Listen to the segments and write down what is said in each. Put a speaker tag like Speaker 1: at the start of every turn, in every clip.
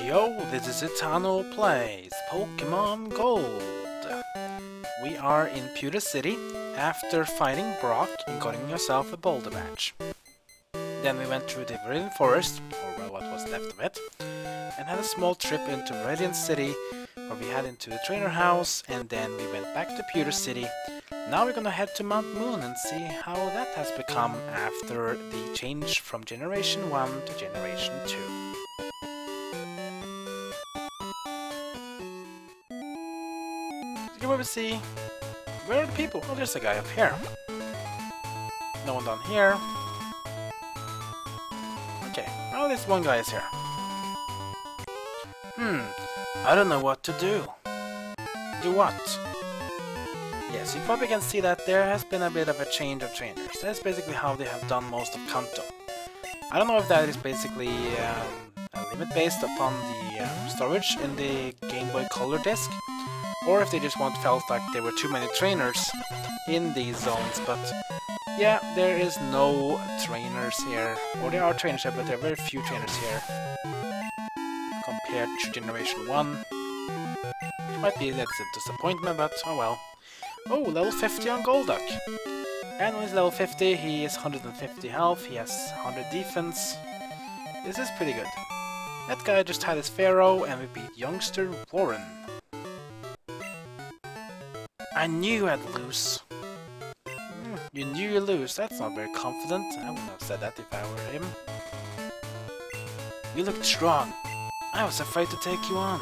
Speaker 1: Yo, this is Eternal Plays Pokemon Gold. We are in Pewter City after fighting Brock and getting yourself a boulder badge. Then we went through the Cerulean Forest, or well, what was left of it, and had a small trip into Cerulean City, where we head into the trainer house, and then we went back to Pewter City. Now we're gonna head to Mount Moon and see how that has become after the change from Generation 1 to Generation 2. Here we see, where are the people? Oh, there's a guy up here. No one down here. Okay, oh, this one guy is here. I don't know what to do. Do what? Yes, you probably can see that there has been a bit of a change of trainers. That's basically how they have done most of Kanto. I don't know if that is basically a limit based upon the storage in the Game Boy Color disc, or if they just felt like there were too many trainers in these zones, but yeah, there is no trainers here. Or there are trainers here, but there are very few trainers here compared to Generation 1. Which might be that's a disappointment, but oh well. Oh, level 50 on Golduck. And when he's level 50, he is 150 health, he has 100 defense. This is pretty good. That guy just had his Pharaoh, and we beat youngster Warren. I knew I'd lose. You knew you'd lose. That's not very confident. I wouldn't have said that if I were him. You looked strong. I was afraid to take you on.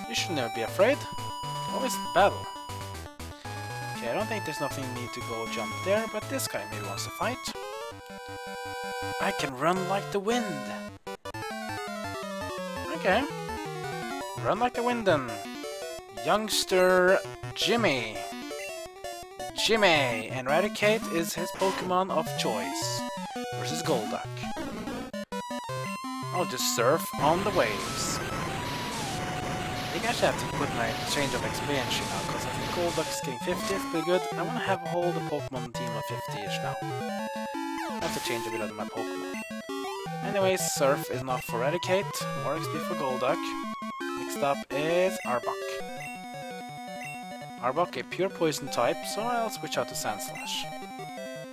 Speaker 1: You should never be afraid. Always battle. Okay, I don't think there's nothing need to go jump there, but this guy maybe wants to fight. I can run like the wind. Okay. Run like the wind then. Youngster Jimmy. Jimmy! Eradicate is his Pokemon of choice. Versus Golduck. I'll just surf on the waves. I think I should have to put my change of experience now, because I think Golduck is getting 50, it's pretty good. I want to have a whole Pokemon team of 50-ish now. I have to change a bit of my Pokemon. Anyways, Surf is not for Eradicate, more XP for Golduck. Next up is Arbok. Arbok, a pure poison type, so I'll switch out to Sandslash.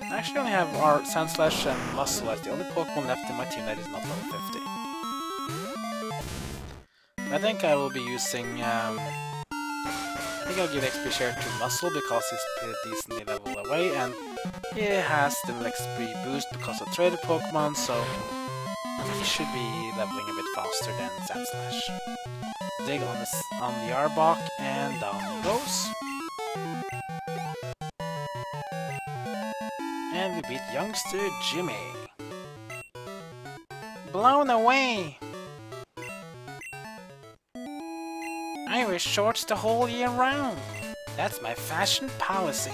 Speaker 1: I actually only have our Sandslash and Muscle as the only Pokemon left in my team that is not level 50. I think I will be using, I think I'll give XP share to Muscle because he's pretty decently leveled away, and he has the XP boost because of traded Pokemon, so he should be leveling a bit faster than Sandslash. Dig on the Arbok, and down he goes. And we beat youngster Jimmy. Blown away! I wear shorts the whole year round. That's my fashion policy.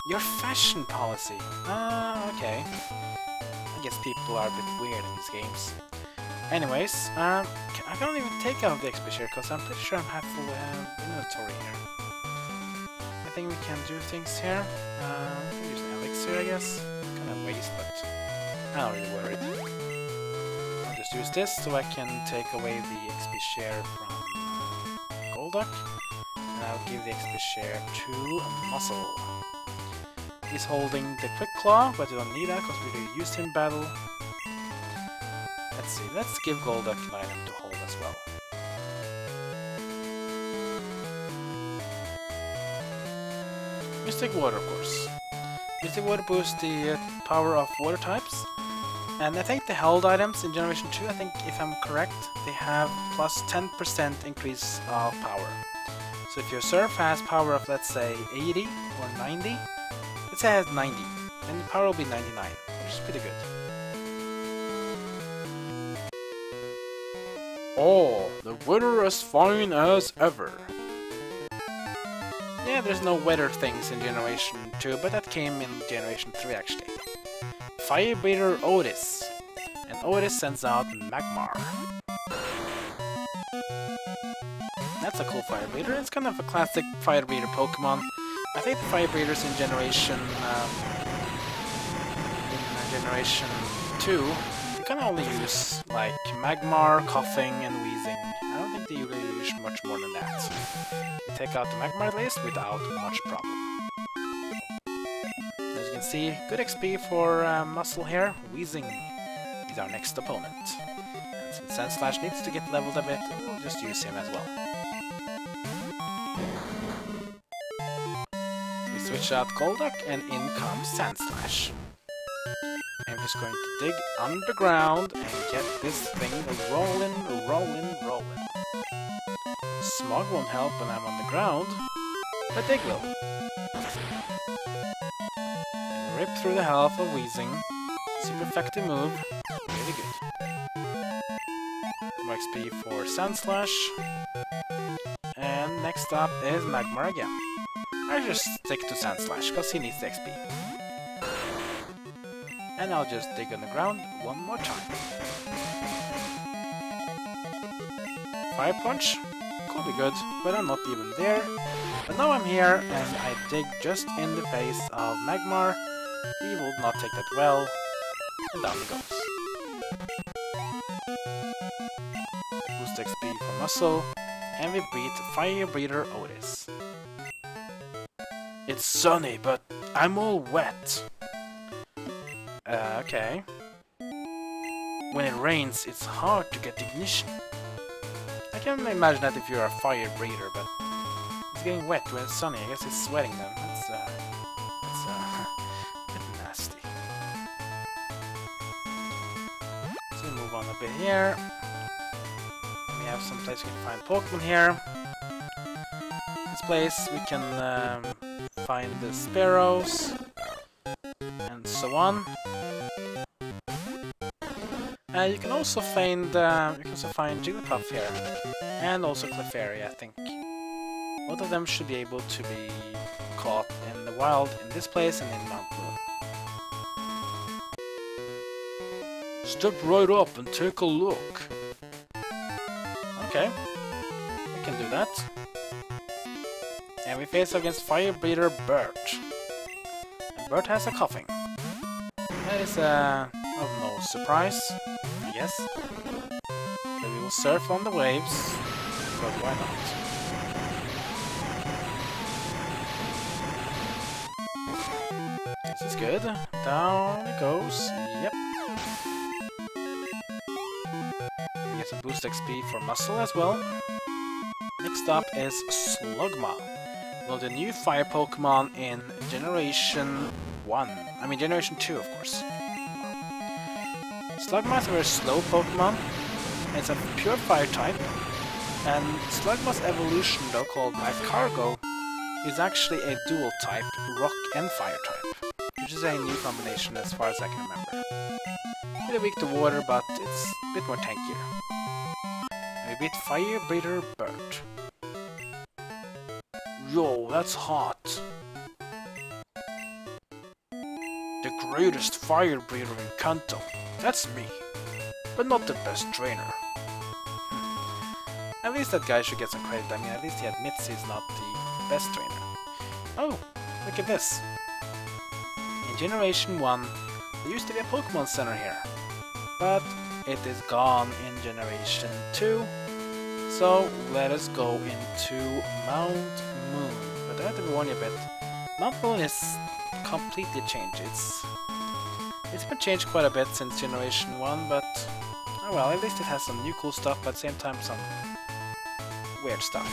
Speaker 1: Your fashion policy? Okay. I guess people are a bit weird in these games. Anyways, I can't even take out the XP share because I'm pretty sure I have full inventory here. I think we can do things here. Use an elixir, I guess. Kind of waste, but I'm not really worried. I'll just use this so I can take away the XP share from Golduck, and I'll give the XP share to Muscle. He's holding the Quick Claw, but we don't need that because we already used him in battle. Let's see, let's give Golduck an item to hold as well. Mystic Water, of course. Mystic Water boosts the power of water types. And I think the held items in Generation 2, I think if I'm correct, they have plus 10% increase of power. So if your Surf has power of, let's say, 80 or 90, let's say it has 90, then the power will be 99, which is pretty good. Oh, the weather as fine as ever. Yeah, there's no weather things in Generation 2, but that came in Generation 3 actually. Fire Breather Otis. And Otis sends out Magmar. That's a cool Fire Breather. It's kind of a classic Fire Breather Pokemon. I think the Fire Breathers in Generation 2 you can only use like Magmar, Coughing, and Wheezing. I don't think they really use much more than that. You take out the Magmar at least without much problem. As you can see, good XP for Muscle here. Wheezing is our next opponent. And since Sandslash needs to get leveled a bit, we'll just use him as well. We switch out Golduck and in comes Sandslash. I'm just going to dig underground and get this thing rolling. Smog won't help when I'm on the ground, but Dig will. And rip through the health of Wheezing. Super effective move. Really good. More XP for Sandslash. And next up is Magmar again. I just stick to Sandslash because he needs the XP. And I'll just dig on the ground one more time. Fire Punch could be good, but I'm not even there. But now I'm here, and I dig just in the face of Magmar. He will not take that well, and down he goes. Boost XP for Muscle, and we beat Fire Breather Otis. It's sunny, but I'm all wet. Okay. When it rains, it's hard to get ignition. I can imagine that if you're a fire breather, but it's getting wet when it's sunny. I guess it's sweating then. That's a bit nasty. So we move on a bit here. We have some place we can find Pokemon here. This place we can find the sparrows and so on. You can also find Jigglypuff here, and also Clefairy, I think. Both of them should be able to be caught in the wild in this place and in Mount Moon. Step right up and take a look. Okay, we can do that. And we face against Fire Breather Bert. And Bert has a Coughing. That is of no surprise, I guess. But we will surf on the waves, but why not? This is good. Down it goes. Yep. We get some boost XP for Muscle as well. Next up is Slugma. One of the new fire Pokemon in Generation 1. I mean Generation 2, of course. Slugma is a very slow Pokemon. It's a pure fire type. And Slugma's evolution, though, called Life Cargo, is actually a dual type, rock and fire type. Which is a new combination as far as I can remember. Really weak to water, but it's a bit more tankier. And we beat Fire Breather Bert. Yo, that's hot! The greatest fire breather in Kanto. That's me. But not the best trainer. At least that guy should get some credit. I mean, at least he admits he's not the best trainer. Oh, look at this. In Generation 1, there used to be a Pokemon Center here. But it is gone in Generation 2. So, let us go into Mount Moon. But I have to warn you a bit. Mount Moon is completely changed. It's been changed quite a bit since Generation 1, but oh well, at least it has some new cool stuff, but at the same time some weird stuff.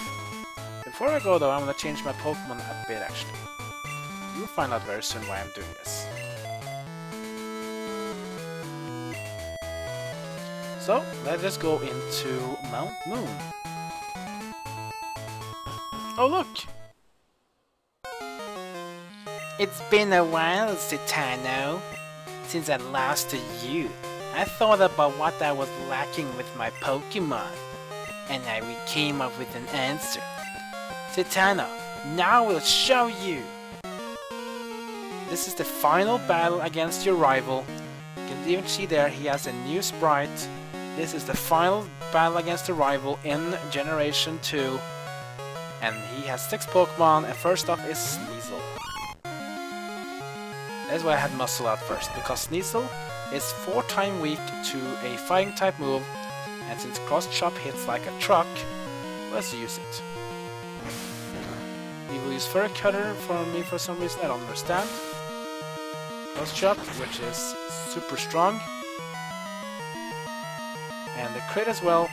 Speaker 1: Before I go though, I'm gonna change my Pokemon a bit actually. You'll find out very soon why I'm doing this. So, let us go into Mount Moon. Oh look! It's been a while, Citano, since I lost to you. I thought about what I was lacking with my Pokemon, and I came up with an answer. Citano, now we'll show you! This is the final battle against your rival. You can even see there he has a new sprite. This is the final battle against the rival in Generation 2. And he has 6 Pokemon, and first up is Sneasel. That's why I had Muscle out first, because Sneasel is 4 times weak to a fighting type move, and since cross chop hits like a truck, let's use it. We will use Fur Cutter for me for some reason, I don't understand. Cross chop, which is super strong. And the crit as well.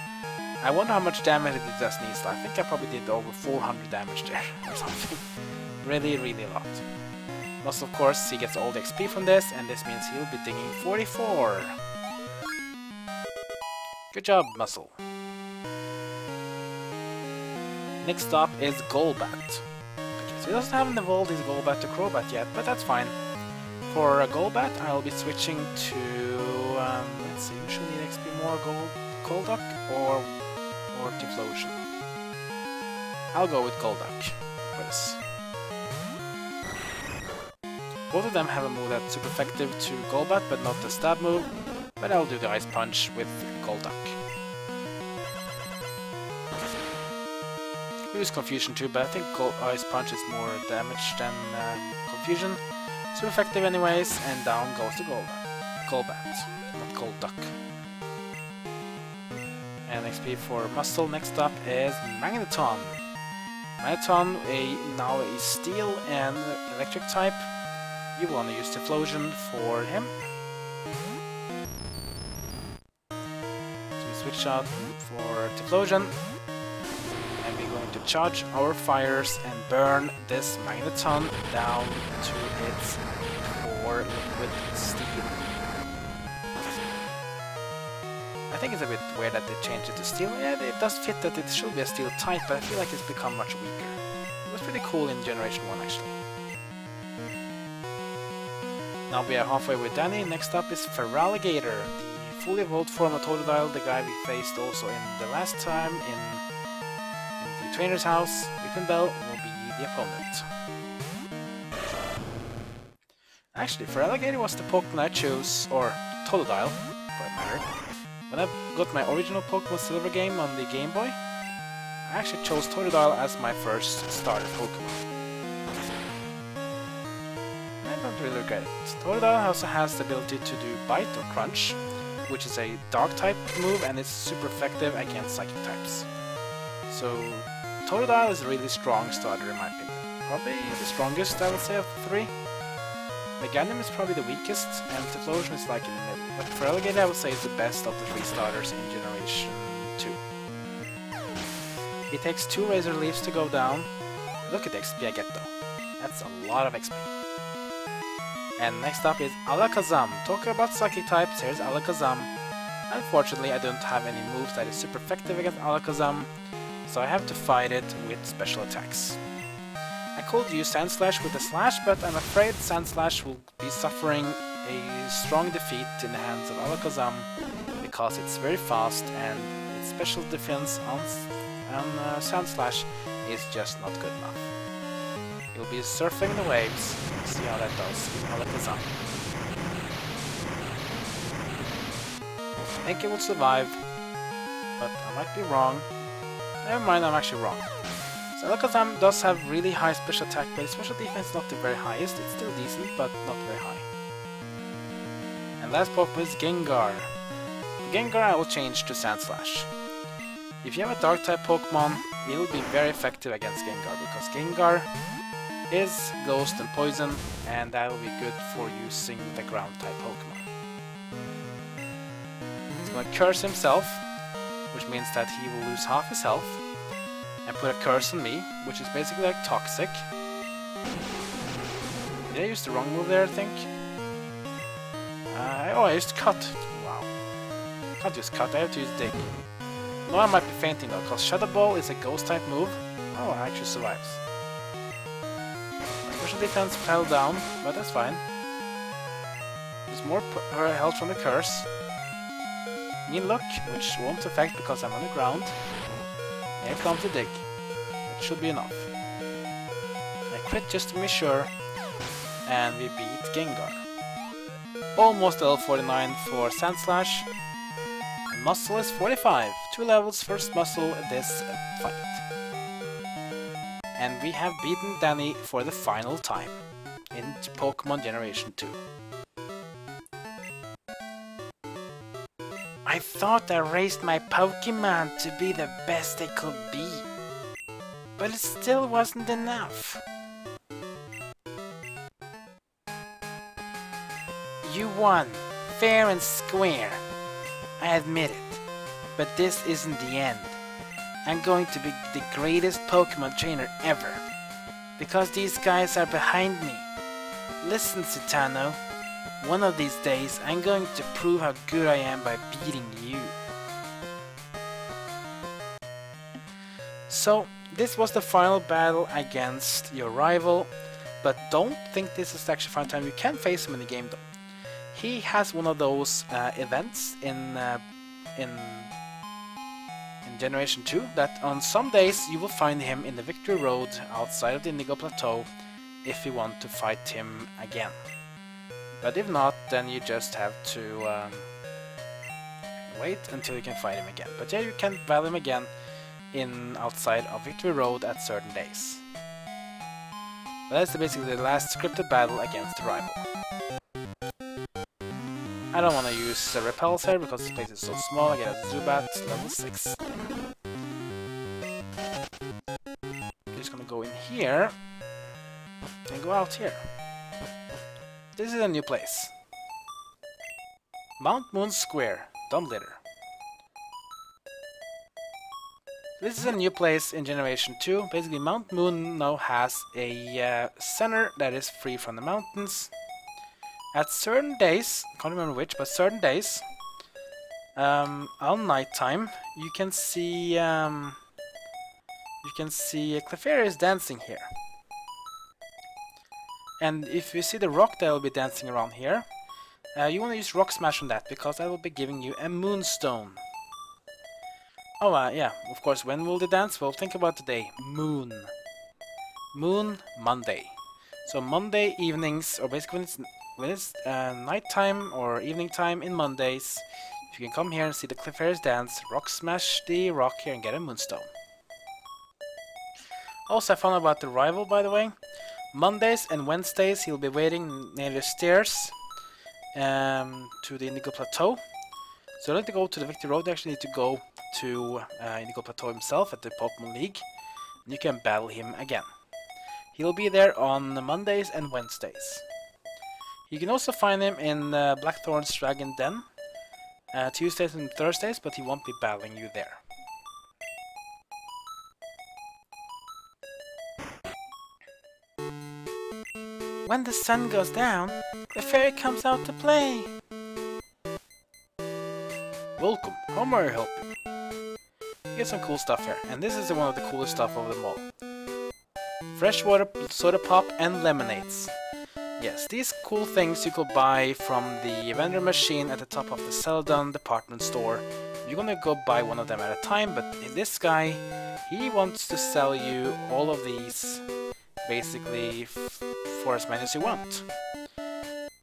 Speaker 1: I wonder how much damage it does Sneasel. I think I probably did over 400 damage there or something. Really, really a lot. Muscle, of course, he gets all the XP from this, and this means he'll be digging 44. Good job, Muscle. Next up is Golbat. Okay, so he doesn't have evolved his Golbat to Crobat yet, but that's fine. For a Golbat, I'll be switching to, let's see, usually need XP more Golduck or Typhlosion. I'll go with Golduck for this. Both of them have a move that's super effective to Golbat, but not the stab move, but I'll do the Ice Punch with Golduck. We use Confusion too, but I think Ice Punch is more damage than Confusion. Super effective anyways, and down goes the Golbat, not Golduck. And XP for Muscle. Next up is Magneton. Magneton, now a Steel and Electric type. You want to use Typhlosion for him. So we switch out for Typhlosion. And we're going to charge our fires and burn this Magneton down to its core liquid steel. I think it's a bit weird that they changed it to steel. Yeah, it does fit that it should be a steel type, but I feel like it's become much weaker. It was pretty cool in Generation 1 actually. Now we are halfway with Danny. Next up is Feraligatr, the fully evolved form of Totodile, the guy we faced also in the last time in the trainer's house. Bell will be the opponent. Actually, Feraligatr was the Pokemon I chose, or Totodile, for that matter. When I got my original Pokemon Silver game on the Game Boy, I actually chose Totodile as my first starter Pokemon. I don't really regret it. Totodile also has the ability to do Bite or Crunch, which is a Dark type move and it's super effective against Psychic types. So Totodile is a really strong starter in my opinion. Probably the strongest, I would say, of the three. Meganium is probably the weakest, and Typhlosion is like in the middle. But Feraligatr I would say is the best of the three starters in Generation 2. It takes 2 Razor Leaves to go down. Look at the XP I get though. That's a lot of XP. And next up is Alakazam. Talking about Psychic types, here's Alakazam. Unfortunately, I don't have any moves that is super effective against Alakazam, so I have to fight it with special attacks. I could use Sandslash with a Slash, but I'm afraid Sandslash will be suffering a strong defeat in the hands of Alakazam because it's very fast and its special defense on Sandslash is just not good enough. You'll be surfing the waves. See how that does with Alakazam. I think it will survive, but I might be wrong. Never mind, I'm actually wrong. So Alakazam does have really high special attack, but its special defense is not the very highest. It's still decent, but not very high. And last Pokemon is Gengar. For Gengar, I will change to Sandslash. If you have a Dark-type Pokemon, it will be very effective against Gengar, because Gengar is Ghost and Poison, and that will be good for using the Ground-type Pokemon. He's going to curse himself, which means that he will lose half his health, and put a curse on me, which is basically like Toxic. Did I use the wrong move there, I think? Oh, I used Cut. Wow. Can't use Cut, I have to use Dig. No, I might be fainting though, because Shadow Ball is a Ghost-type move. Oh, it actually survives. My special defense fell down, but that's fine. There's more health from the curse. Mean Look, which won't affect because I'm on the ground. Here comes the Dig. That should be enough. I crit just to be sure, and we beat Gengar. Almost level 49 for Sandslash. And Muscle is 45. 2 levels first Muscle this fight. And we have beaten Danny for the final time in Pokemon Generation 2. I thought I raised my Pokémon to be the best they could be. But it still wasn't enough. You won, fair and square. I admit it, but this isn't the end. I'm going to be the greatest Pokémon trainer ever, because these guys are behind me. Listen, Citano, one of these days I'm going to prove how good I am by beating you. So, this was the final battle against your rival, but don't think this is actually final time. You can face him in the game though. He has one of those events in Generation 2 that on some days you will find him in the Victory Road outside of the Indigo Plateau if you want to fight him again. But if not, then you just have to wait until you can fight him again. But yeah, you can battle him again outside of Victory Road at certain days. But that's basically the last scripted battle against the rival. I don't want to use repels here because this place is so small. I get a Zubat level 6. I'm just gonna go in here and go out here. This is a new place. Mount Moon Square, Dumbledore. This is a new place in Generation 2. Basically, Mount Moon now has a center that is free from the mountains. At certain days, can't remember which, but certain days, on nighttime, you can see Clefairy dancing here. And if you see the rock that will be dancing around here, you want to use Rock Smash on that because that will be giving you a Moonstone. Oh yeah, of course. When will they dance? Well, think about the day. Moon. Moon Monday. So Monday evenings, or basically when it's nighttime or evening time in Mondays, you can come here and see the Clefairy dance, Rock Smash the rock here and get a Moonstone. Also, I found out about the rival, by the way. Mondays and Wednesdays he'll be waiting near the stairs to the Indigo Plateau. So you don't need to go to the Victory Road, you actually need to go to Indigo Plateau himself at the Pokémon League. And you can battle him again. He'll be there on Mondays and Wednesdays. You can also find him in Blackthorn's Dragon Den Tuesdays and Thursdays, but he won't be battling you there. When the sun goes down, the fairy comes out to play. Welcome, how may I help you? You get some cool stuff here, and this is one of the coolest stuff of them all. Freshwater, soda pop, and lemonades. Yes, these cool things you could buy from the vendor machine at the top of the Celadon department store. You're gonna go buy one of them at a time, but this guy, he wants to sell you all of these basically for as many as you want.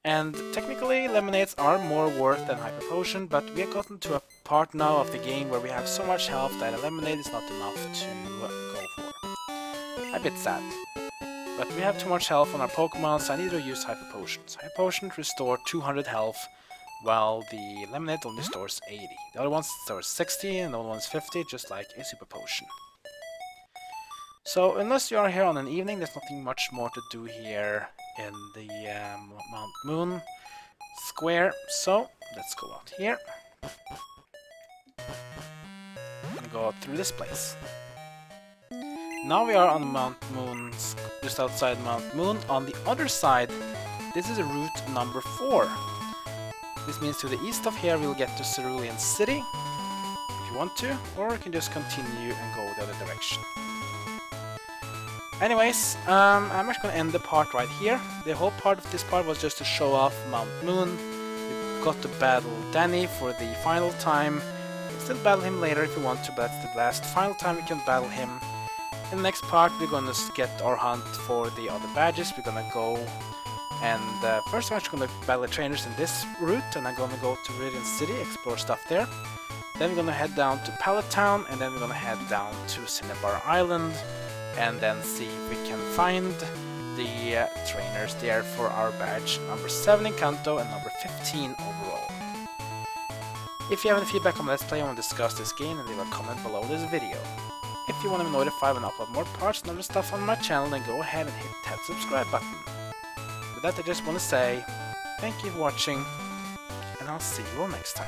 Speaker 1: And technically lemonades are more worth than Hyper Potion, but we have gotten to a part now of the game where we have so much health that a lemonade is not enough to go for. A bit sad. But we have too much health on our Pokemon, so I need to use Hyper Potions. Hyper Potions restore 200 health, while the lemonade only stores 80. The other ones store 60 and the other one's 50, just like a Super Potion. So unless you are here on an evening, there's nothing much more to do here in the Mount Moon Square. So let's go out here and go out through this place. Now we are on Mount Moon, just outside Mount Moon. On the other side, this is route number 4. This means to the east of here we'll get to Cerulean City, if you want to, or you can just continue and go the other direction. Anyways, I'm actually going to end the part right here. The whole part of this part was just to show off Mount Moon. We've got to battle Danny for the final time. You can still battle him later if you want to, but that's the last final time you can battle him. In the next part we're going to get our hunt for the other badges. We're going to go and first I'm actually going to battle the trainers in this route, and I'm going to go to Cerulean City, explore stuff there. Then we're going to head down to Pallet Town, and then we're going to head down to Cinnabar Island, and then see if we can find the trainers there for our badge number 7 in Kanto and number 15 overall. If you have any feedback on Let's Play and want to discuss this game, then leave a comment below this video. If you want to be notified when I upload more parts and other stuff on my channel, then go ahead and hit that subscribe button. With that, I just want to say, thank you for watching, and I'll see you all next time.